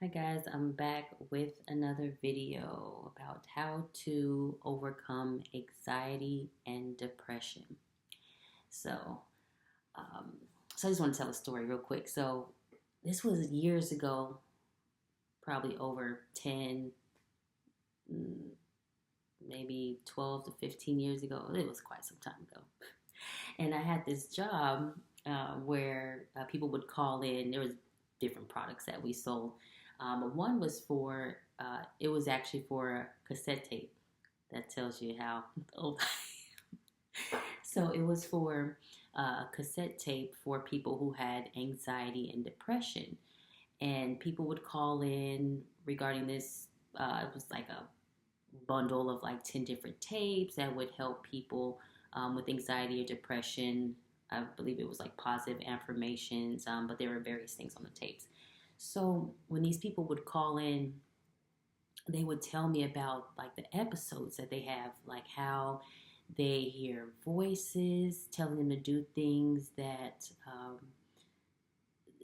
Hi guys, I'm back with another video about how to overcome anxiety and depression. So, um, so I just want to tell a story real quick. So, this was years ago, probably over 10, mm, maybe 12 to 15 years ago. It was quite some time ago. And I had this job where people would call in. There was different products that we sold. But one was for, it was actually for a cassette tape. That tells you how old I am. So it was for a cassette tape for people who had anxiety and depression. And people would call in regarding this. It was like a bundle of like 10 different tapes that would help people with anxiety or depression. I believe it was like positive affirmations, but there were various things on the tapes. So when these people would call in, they would tell me about like the episodes that they have, like how they hear voices telling them to do things that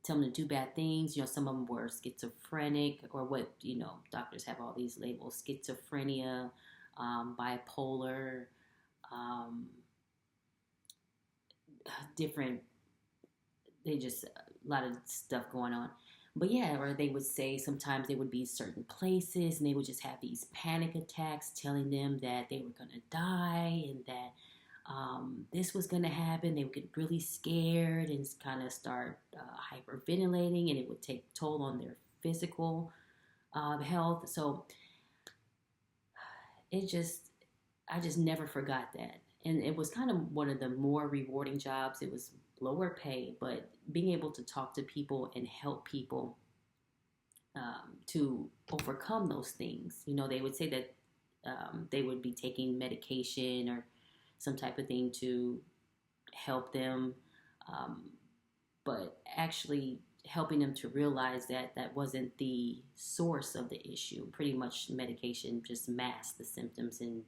tell them to do bad things. Some of them were schizophrenic, or what, doctors have all these labels: schizophrenia, bipolar, um, different, they just, a lot of stuff going on. But yeah, or they would say sometimes they would be certain places and they would just have these panic attacks telling them that they were going to die and that this was going to happen. They would get really scared and kind of start hyperventilating, and it would take toll on their physical health. So it just, I just never forgot that. And it was kind of one of the more rewarding jobs. It was lower pay, but being able to talk to people and help people to overcome those things. They would say that they would be taking medication or some type of thing to help them, um, but actually helping them to realize that that wasn't the source of the issue. Pretty much medication just masks the symptoms and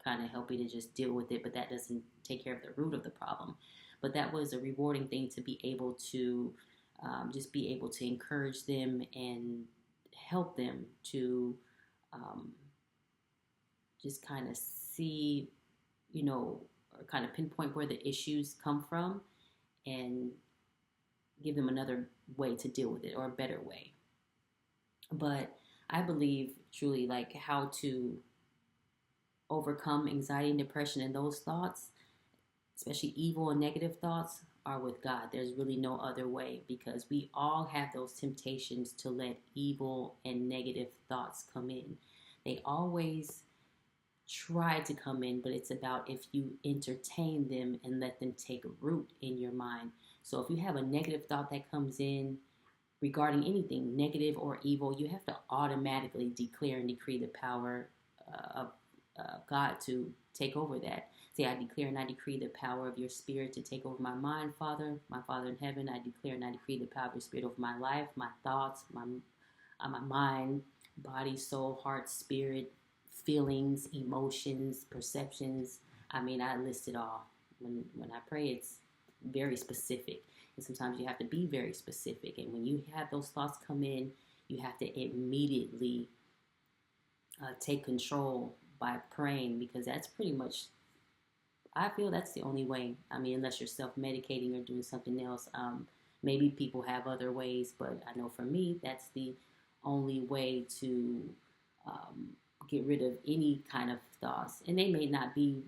kind of help you to just deal with it, but that doesn't take care of the root of the problem. But that was a rewarding thing, to be able to just be able to encourage them and help them to um, just kind of see, or kind of pinpoint where the issues come from and give them another way to deal with it, or a better way. But I believe truly, like, how to overcome anxiety and depression and those thoughts, especially evil and negative thoughts, are with God. There's really no other way, because we all have those temptations to let evil and negative thoughts come in. They always try to come in, but it's about if you entertain them and let them take root in your mind. So if you have a negative thought that comes in regarding anything negative or evil, you have to automatically declare and decree the power of God to take over that. Say, I declare and I decree the power of your spirit to take over my mind, Father. My Father in heaven, I declare and I decree the power of your spirit over my life, my thoughts, my mind, body, soul, heart, spirit, feelings, emotions, perceptions. I mean, I list it all. When I pray, it's very specific. And sometimes you have to be very specific. And when you have those thoughts come in, you have to immediately take control by praying, because that's pretty much, I feel that's the only way. I mean, unless you're self-medicating or doing something else. Maybe people have other ways, but I know for me, that's the only way to um, get rid of any kind of thoughts. And they may not be,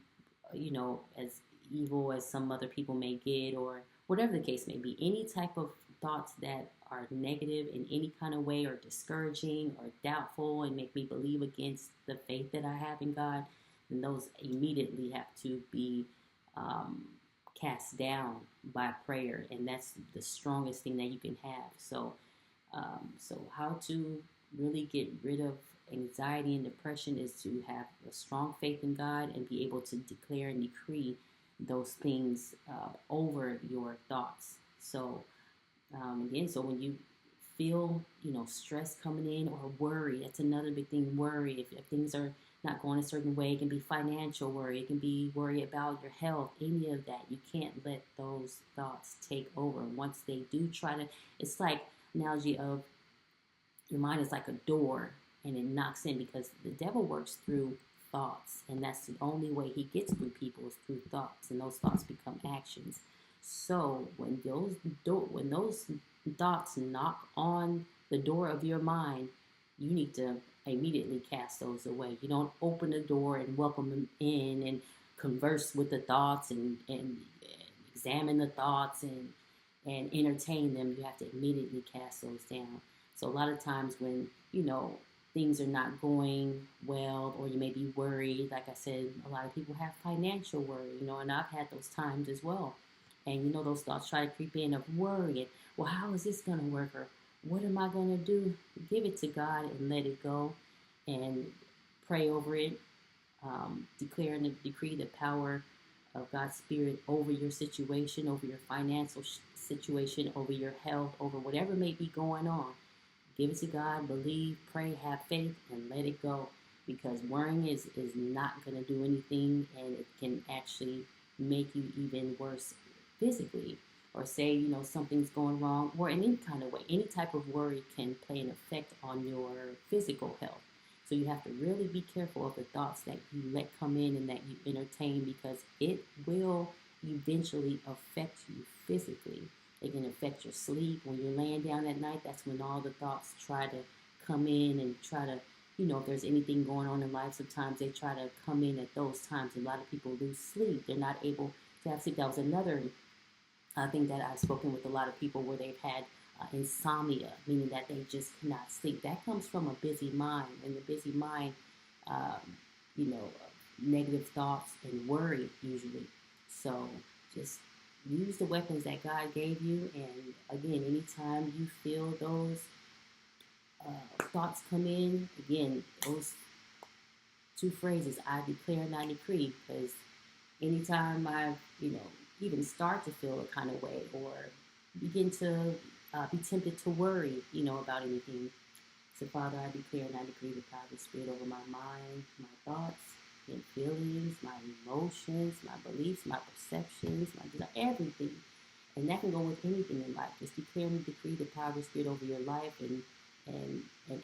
as evil as some other people may get, or whatever the case may be. Any type of thoughts that are negative in any kind of way, or discouraging or doubtful, and make me believe against the faith that I have in God, then those immediately have to be um, cast down by prayer, and that's the strongest thing that you can have. So how to really get rid of anxiety and depression is to have a strong faith in God and be able to declare and decree those things over your thoughts. So again, so when you feel, stress coming in, or worry, that's another big thing. Worry, if things are not going a certain way, it can be financial worry, it can be worry about your health, any of that. You can't let those thoughts take over. Once they do try to, it's like analogy of Your mind is like a door, and it knocks in, because the devil works through thoughts, and that's the only way he gets through people, is through thoughts, and those thoughts become actions. So when those thoughts knock on the door of your mind, you need to immediately cast those away. You don't open the door and welcome them in and converse with the thoughts, and examine the thoughts, and entertain them. You have to immediately cast those down. So a lot of times when, things are not going well, or you may be worried, like I said, a lot of people have financial worry, and I've had those times as well. And those thoughts try to creep in of worrying. Well, how is this going to work? Or what am I going to do? Give it to God and let it go, and pray over it. Declare and decree the power of God's Spirit over your situation, over your financial situation, over your health, over whatever may be going on. Give it to God, believe, pray, have faith, and let it go. Because worrying is not going to do anything, and it can actually make you even worse physically. Or say, something's going wrong, or in any kind of way. Any type of worry can play an effect on your physical health. So you have to really be careful of the thoughts that you let come in and that you entertain, because it will eventually affect you physically. It can affect your sleep. When you're laying down at night, that's when all the thoughts try to come in and try to, if there's anything going on in life, sometimes they try to come in at those times. A lot of people lose sleep. They're not able to have sleep. That was another thing that I've spoken with a lot of people, where they've had insomnia, meaning that they just cannot sleep. That comes from a busy mind, and the busy mind, um, you know, negative thoughts and worry usually. So just use the weapons that God gave you, and again, anytime you feel those thoughts come in, again, those two phrases, I declare and I decree, because anytime I, even start to feel a kind of way, or begin to be tempted to worry, about anything. So, Father, I declare and I decree the power of the Spirit over my mind, my thoughts and feelings, my emotions, my beliefs, my perceptions, my desire, everything. And that can go with anything in life. Just declare and decree the power of the Spirit over your life, and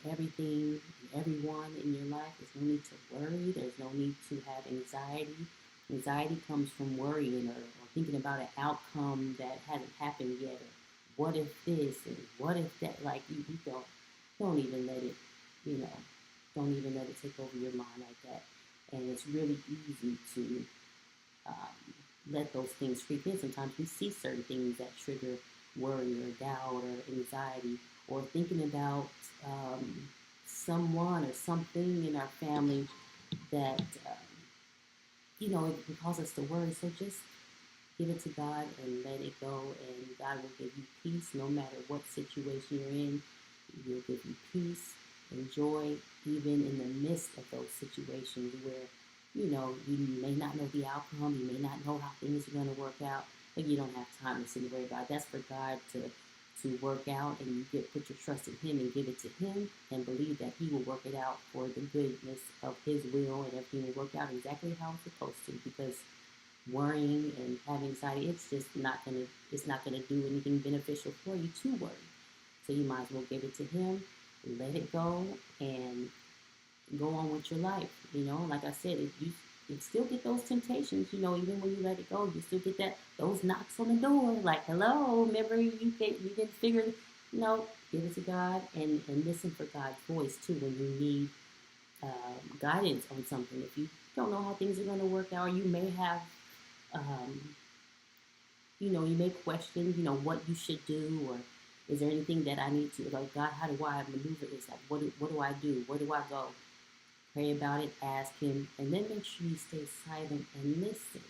everything and everyone in your life. There's no need to worry. There's no need to have anxiety. Anxiety comes from worrying, or thinking about an outcome that hasn't happened yet. Or what if this and what if that? Like you don't even let it, don't even let it take over your mind like that. And it's really easy to let those things creep in. Sometimes we see certain things that trigger worry or doubt or anxiety, or thinking about someone or something in our family that, it can cause us to worry. So just give it to God and let it go, and God will give you peace no matter what situation you're in. He'll give you peace and joy, even in the midst of those situations where, you may not know the outcome, you may not know how things are going to work out, but you don't have time to sit and worry about it. That's for God to work out, and you put your trust in Him and give it to Him, and believe that He will work it out for the goodness of His will, and everything will work out exactly how it's supposed to. Because worrying and having anxiety, it's not gonna do anything beneficial for you to worry. So you might as well give it to Him, let it go, and go on with your life. Like I said, you still get those temptations. Even when you let it go, you still get those knocks on the door. Like, hello, remember you didn't figure. Give it to God, and listen for God's voice too when you need guidance on something. If you don't know how things are going to work out, or you may have, you may question, what you should do, or is there anything that I need to, like, God, how do I maneuver this? Like, what do I do? Where do I go? Pray about it, ask Him, and then make sure you stay silent and listen.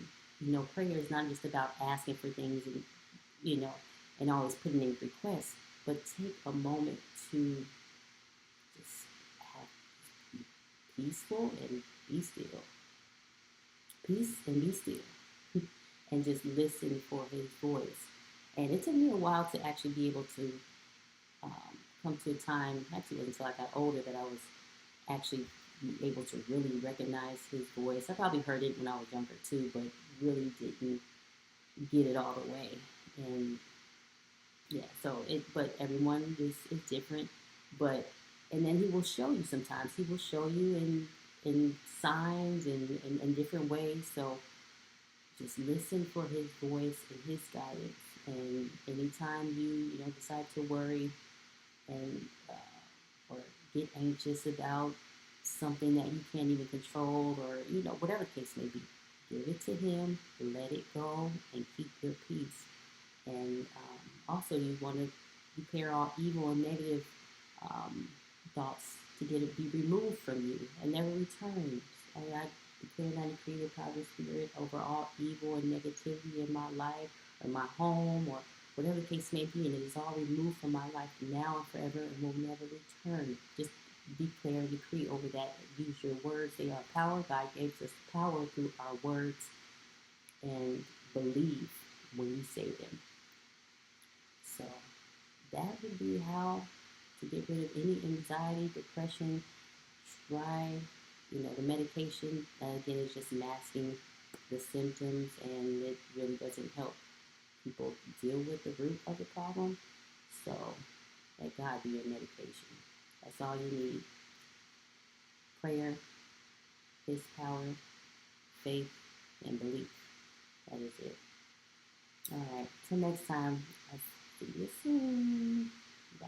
Prayer is not just about asking for things and always putting in requests, but take a moment to just be peaceful and be still. Peace and be still. And just listen for His voice. And it took me a while to actually be able to come to a time, actually it wasn't until I got older, that I was actually able to really recognize His voice. I probably heard it when I was younger too, but really didn't get it all the way. And yeah, but everyone is different. But And then he will show you sometimes. He will show you in signs and different ways. So just listen for his voice and his guidance. And anytime you decide to worry and or get anxious about something that you can't even control, or whatever the case may be, give it to him, let it go, and keep your peace. And also, you want to declare all evil and negative um, thoughts to get it be removed from you and never return. I declare and I decree the power of the Spirit over all evil and negativity in my life or my home or whatever the case may be, and it is all removed from my life now and forever and will never return. Just declare and decree over that. Use your words. They are power. God gives us power through our words, and believe when you say them. So that would be how to get rid of any anxiety, depression, strife. The medication, again, is just masking the symptoms, and it really doesn't help people deal with the root of the problem. So let God be your medication. That's all you need. Prayer, His power, faith, and belief. That is it. All right. Till next time. I'll see you soon. Bye.